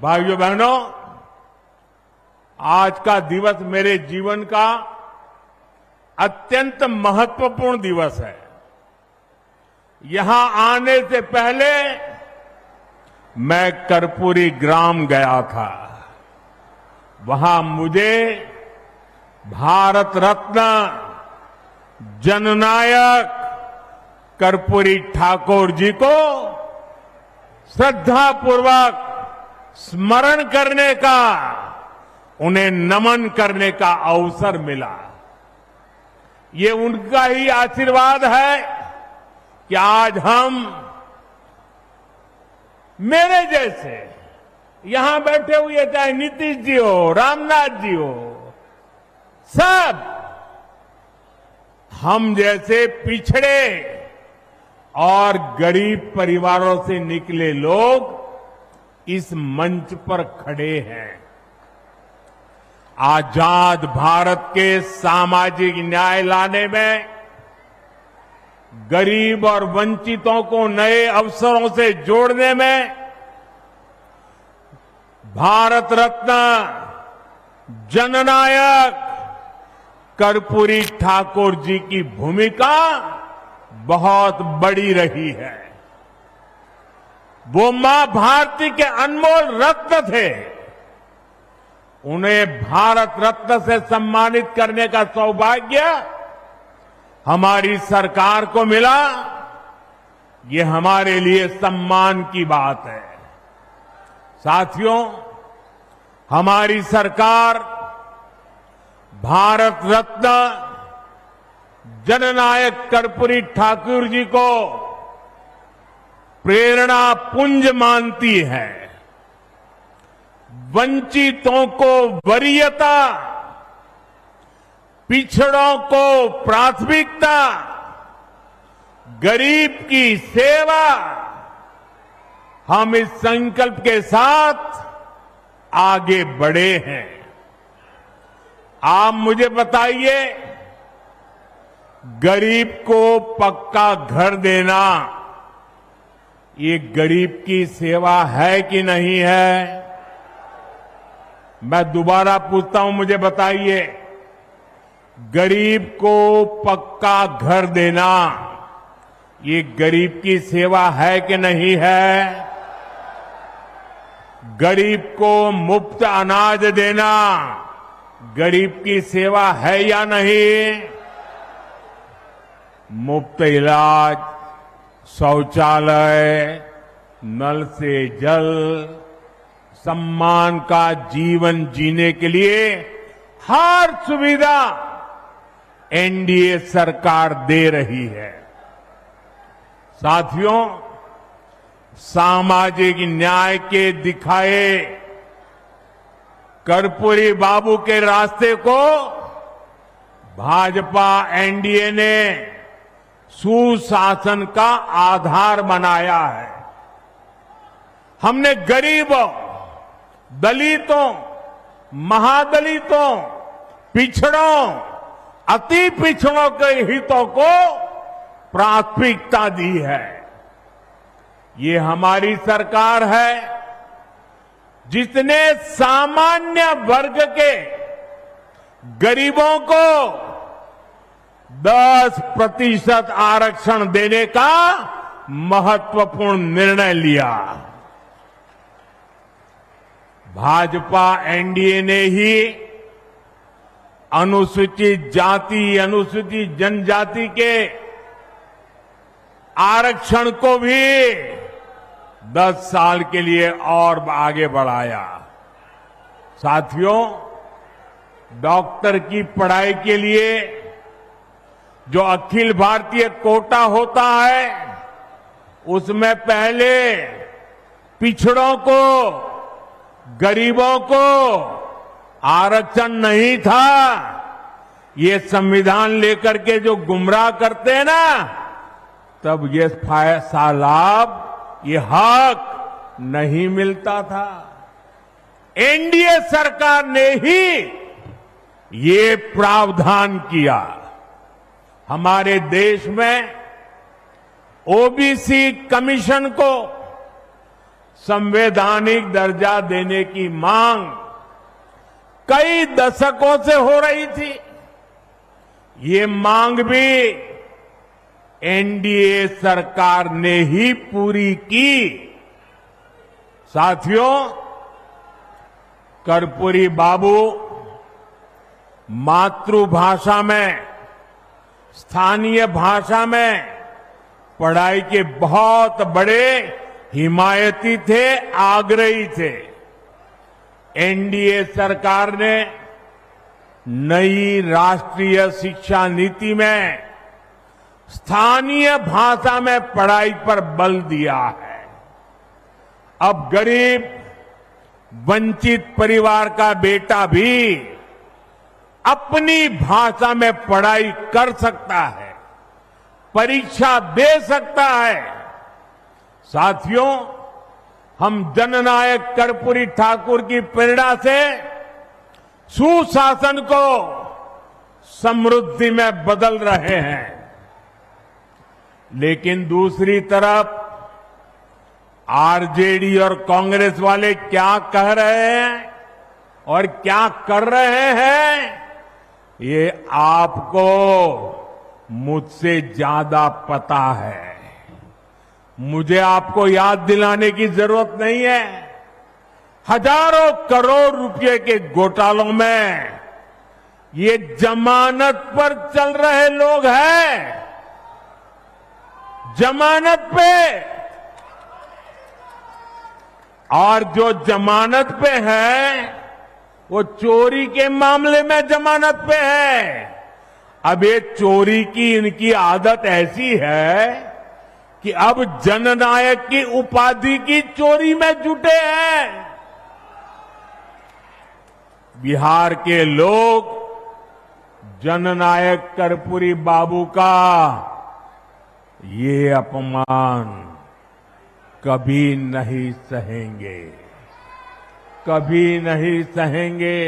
भाइयों बहनों, आज का दिवस मेरे जीवन का अत्यंत महत्वपूर्ण दिवस है। यहां आने से पहले मैं कर्पूरी ग्राम गया था। वहां मुझे भारत रत्न जननायक कर्पूरी ठाकुर जी को श्रद्धापूर्वक स्मरण करने का, उन्हें नमन करने का अवसर मिला। ये उनका ही आशीर्वाद है कि आज हम मेरे जैसे यहां बैठे हुए, चाहे नीतीश जी हो, रामनाथ जी हो, सब हम जैसे पिछड़े और गरीब परिवारों से निकले लोग इस मंच पर खड़े हैं। आजाद भारत के सामाजिक न्याय लाने में, गरीब और वंचितों को नए अवसरों से जोड़ने में भारत रत्न जननायक कर्पूरी ठाकुर जी की भूमिका बहुत बड़ी रही है। वो मां भारती के अनमोल रत्न थे। उन्हें भारत रत्न से सम्मानित करने का सौभाग्य हमारी सरकार को मिला। ये हमारे लिए सम्मान की बात है। साथियों, हमारी सरकार भारत रत्न जननायक कर्पूरी ठाकुर जी को प्रेरणा पुंज मानती है। वंचितों को वरीयता, पिछड़ों को प्राथमिकता, गरीब की सेवा, हम इस संकल्प के साथ आगे बढ़े हैं। आप मुझे बताइए, गरीब को पक्का घर देना ये गरीब की सेवा है कि नहीं है? मैं दोबारा पूछता हूं, मुझे बताइए, गरीब को पक्का घर देना ये गरीब की सेवा है कि नहीं है? गरीब को मुफ्त अनाज देना गरीब की सेवा है या नहीं? मुफ्त इलाज, शौचालय, नल से जल, सम्मान का जीवन जीने के लिए हर सुविधा एनडीए सरकार दे रही है। साथियों, सामाजिक न्याय के दिखाए कर्पूरी बाबू के रास्ते को भाजपा एनडीए ने सुशासन का आधार बनाया है। हमने गरीबों, दलितों, महादलितों, पिछड़ों, अति पिछड़ों के हितों को प्राथमिकता दी है। ये हमारी सरकार है जिसने सामान्य वर्ग के गरीबों को 10% आरक्षण देने का महत्वपूर्ण निर्णय लिया। भाजपा एनडीए ने ही अनुसूचित जाति, अनुसूचित जनजाति के आरक्षण को भी 10 साल के लिए और आगे बढ़ाया। साथियों, डॉक्टर की पढ़ाई के लिए जो अखिल भारतीय कोटा होता है, उसमें पहले पिछड़ों को, गरीबों को आरक्षण नहीं था। ये संविधान लेकर के जो गुमराह करते हैं ना, तब ये लाभ, ये हक नहीं मिलता था। एनडीए सरकार ने ही ये प्रावधान किया। हमारे देश में ओबीसी कमीशन को संवैधानिक दर्जा देने की मांग कई दशकों से हो रही थी। ये मांग भी एनडीए सरकार ने ही पूरी की। साथियों, कर्पूरी बाबू मातृभाषा में, स्थानीय भाषा में पढ़ाई के बहुत बड़े हिमायती थे, आग्रही थे। एनडीए सरकार ने नई राष्ट्रीय शिक्षा नीति में स्थानीय भाषा में पढ़ाई पर बल दिया है। अब गरीब वंचित परिवार का बेटा भी अपनी भाषा में पढ़ाई कर सकता है, परीक्षा दे सकता है। साथियों, हम जननायक कर्पूरी ठाकुर की प्रेरणा से सुशासन को समृद्धि में बदल रहे हैं। लेकिन दूसरी तरफ आरजेडी और कांग्रेस वाले क्या कह रहे हैं और क्या कर रहे हैं, ये आपको मुझसे ज्यादा पता है। मुझे आपको याद दिलाने की जरूरत नहीं है। हजारों करोड़ रुपए के घोटालों में ये जमानत पर चल रहे लोग हैं, जमानत पे। और जो जमानत पे है वो चोरी के मामले में जमानत पे है। अब ये चोरी की इनकी आदत ऐसी है कि अब जननायक की उपाधि की चोरी में जुटे हैं। बिहार के लोग जननायक कर्पूरी बाबू का ये अपमान कभी नहीं सहेंगे, कभी नहीं सहेंगे।